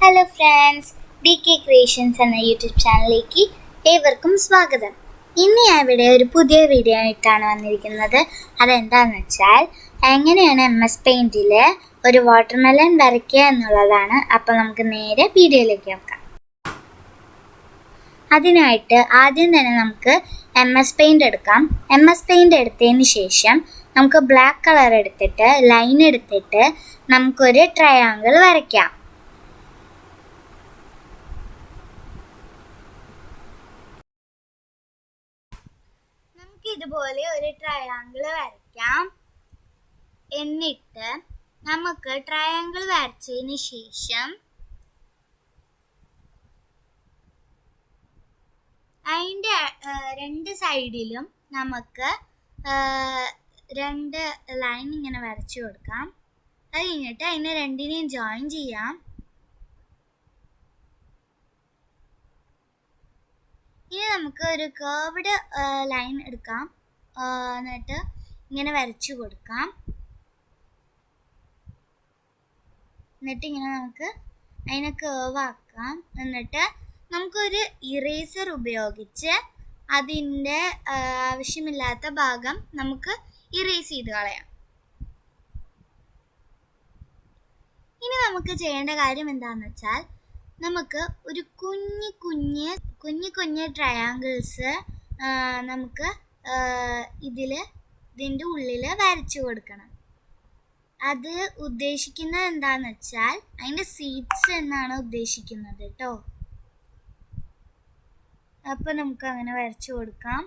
Hello friends, D K creations എന്ന YouTube ചാനലിലേക്ക് ഏവർക്കും സ്വാഗതം. ഇന്ന് ഞാൻ ഇവിടെ ഒരു പുതിയ വീഡിയോ ആയിട്ടാണ് വന്നിരിക്കുന്നത്. അതെന്താണെന്ന് വെച്ചാൽ എങ്ങനെയാണ് MS പെയിൻറ്റിൽ ഒരു വാട്ടർമെലൺ വരയ്ക്കുക എന്നുള്ളതാണ്. അപ്പോൾ നമുക്ക് നേരെ വീഡിയോയിലേക്ക് നോക്കാം. അതിനായിട്ട് ആദ്യം തന്നെ നമുക്ക് MS പെയിൻറ്റ് എടുക്കാം. MS പെയിൻറ്റ് എടുത്തതിന് ശേഷം നമുക്ക് ബ്ലാക്ക് കളർ എടുത്തിട്ട് ലൈൻ എടുത്തിട്ട് നമുക്കൊരു ട്രയാങ്കിൾ വരയ്ക്കാം. ഇതുപോലെ ഒരു ട്രയാങ്കിൾ വരയ്ക്കാം. എന്നിട്ട് നമുക്ക് ട്രയാങ്കിൾ വരച്ചതിന് ശേഷം അതിൻ്റെ രണ്ട് സൈഡിലും നമുക്ക് രണ്ട് ലൈൻ ഇങ്ങനെ വരച്ചു കൊടുക്കാം. അത് കഴിഞ്ഞിട്ട് അതിനെ രണ്ടിനെയും ജോയിൻ ചെയ്യാം. ഇനി നമുക്ക് ഒരു കേർവ്ഡ് ലൈൻ എടുക്കാം. എന്നിട്ട് ഇങ്ങനെ വരച്ചു കൊടുക്കാം. എന്നിട്ട് ഇങ്ങനെ നമുക്ക് അതിനെ കേർവ് ആക്കാം. എന്നിട്ട് നമുക്കൊരു ഇറേസർ ഉപയോഗിച്ച് അതിൻ്റെ ആവശ്യമില്ലാത്ത ഭാഗം നമുക്ക് ഇറേസ് ചെയ്ത് കളയാം. ഇനി നമുക്ക് ചെയ്യേണ്ട കാര്യം എന്താണെന്ന് വെച്ചാൽ നമുക്ക് ഒരു കുഞ്ഞു കുഞ്ഞ് ട്രയാങ്കിൾസ് നമുക്ക് ഇതിൻ്റെ ഉള്ളിൽ വരച്ചു കൊടുക്കണം. അത് ഉദ്ദേശിക്കുന്നത് എന്താണെന്ന് വെച്ചാൽ അതിൻ്റെ സീഡ്സ് എന്നാണ് ഉദ്ദേശിക്കുന്നത് കേട്ടോ. അപ്പോൾ നമുക്ക് അങ്ങനെ വരച്ചു കൊടുക്കാം.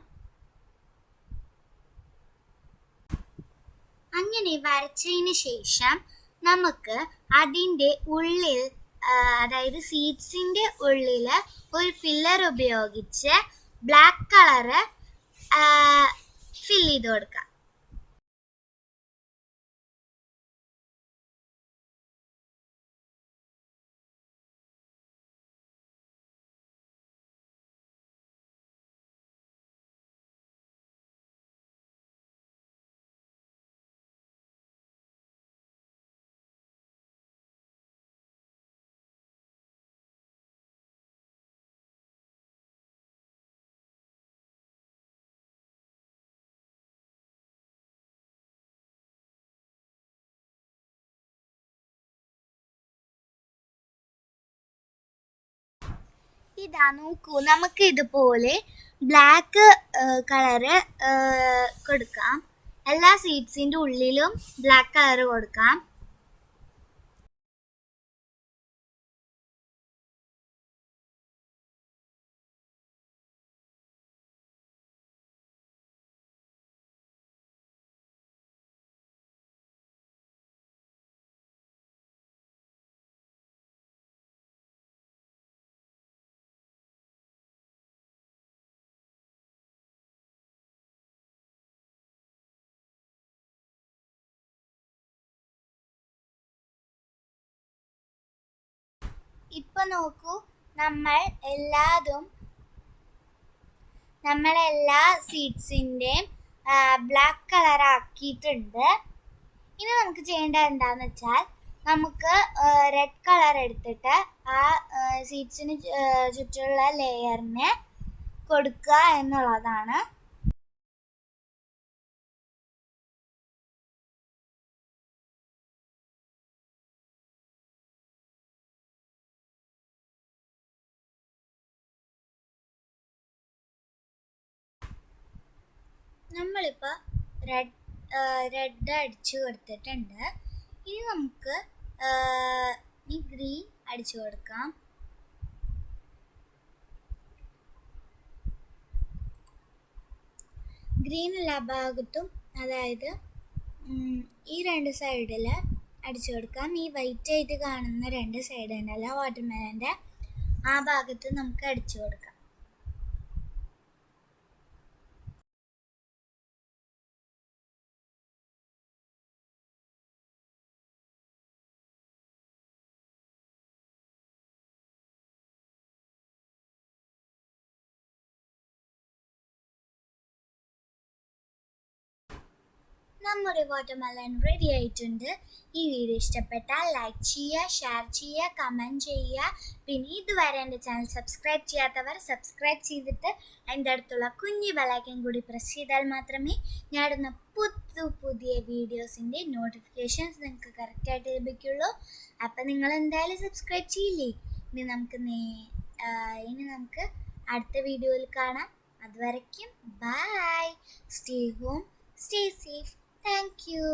അങ്ങനെ വരച്ചതിന് ശേഷം നമുക്ക് അതിൻ്റെ ഉള്ളിൽ, അതായത് സീഡ്സിൻ്റെ ഉള്ളിൽ ഒരു ഫില്ലർ ഉപയോഗിച്ച് ബ്ലാക്ക് കളറ് ഫിൽ ചെയ്ത് കൊടുക്കാം. ഇതാ നോക്കൂ, നമുക്ക് ഇതുപോലെ ബ്ലാക്ക് കളറ് കൊടുക്കാം. എല്ലാ സീഡ്സിൻ്റെ ഉള്ളിലും ബ്ലാക്ക് കളറ് കൊടുക്കാം. ഇപ്പം നോക്കൂ, നമ്മളെല്ലാ സീഡ്സിൻ്റെയും ബ്ലാക്ക് കളർ ആക്കിയിട്ടുണ്ട്. ഇനി നമുക്ക് ചെയ്യേണ്ടത് എന്താണെന്ന് വെച്ചാൽ നമുക്ക് റെഡ് കളർ എടുത്തിട്ട് ആ സീഡ്സിന് ചുറ്റുമുള്ള ലെയറിന് കൊടുക്കുക എന്നുള്ളതാണ്. നമ്മളിപ്പോൾ റെഡ് അടിച്ചു കൊടുത്തിട്ടുണ്ട്. ഇനി നമുക്ക് ഈ ഗ്രീൻ അടിച്ചു കൊടുക്കാം. ഗ്രീൻ എല്ലാ ഭാഗത്തും, അതായത് ഈ രണ്ട് സൈഡിൽ അടിച്ചു കൊടുക്കാം. ഈ വൈറ്റ് ആയിട്ട് കാണുന്ന രണ്ട് സൈഡ് ഉണ്ടല്ലോ വാട്ടർമെലൻ്റെ, ആ ഭാഗത്ത് നമുക്ക് അടിച്ചു കൊടുക്കാം. നമ്മുടെ വാട്ടർമെലൺ റെഡി ആയിട്ടുണ്ട്. ഈ വീഡിയോ ഇഷ്ടപ്പെട്ടാൽ ലൈക്ക് ചെയ്യുക, ഷെയർ ചെയ്യുക, കമൻറ്റ് ചെയ്യുക. പിന്നെ ഇതുവരെ എൻ്റെ ചാനൽ സബ്സ്ക്രൈബ് ചെയ്യാത്തവർ സബ്സ്ക്രൈബ് ചെയ്തിട്ട് അതിൻ്റെ അടുത്തുള്ള കുഞ്ഞു ബെലൈക്കൻ കൂടി പ്രസ് ചെയ്താൽ മാത്രമേ ഞാനിടുന്ന പുതിയ വീഡിയോസിൻ്റെ നോട്ടിഫിക്കേഷൻസ് നിങ്ങൾക്ക് കറക്റ്റായിട്ട് ലഭിക്കുള്ളൂ. അപ്പം നിങ്ങൾ എന്തായാലും സബ്സ്ക്രൈബ് ചെയ്യില്ലേ? ഇനി നമുക്ക് അടുത്ത വീഡിയോയിൽ കാണാം. അതുവരയ്ക്കും bye. Stay home, stay safe. Thank you.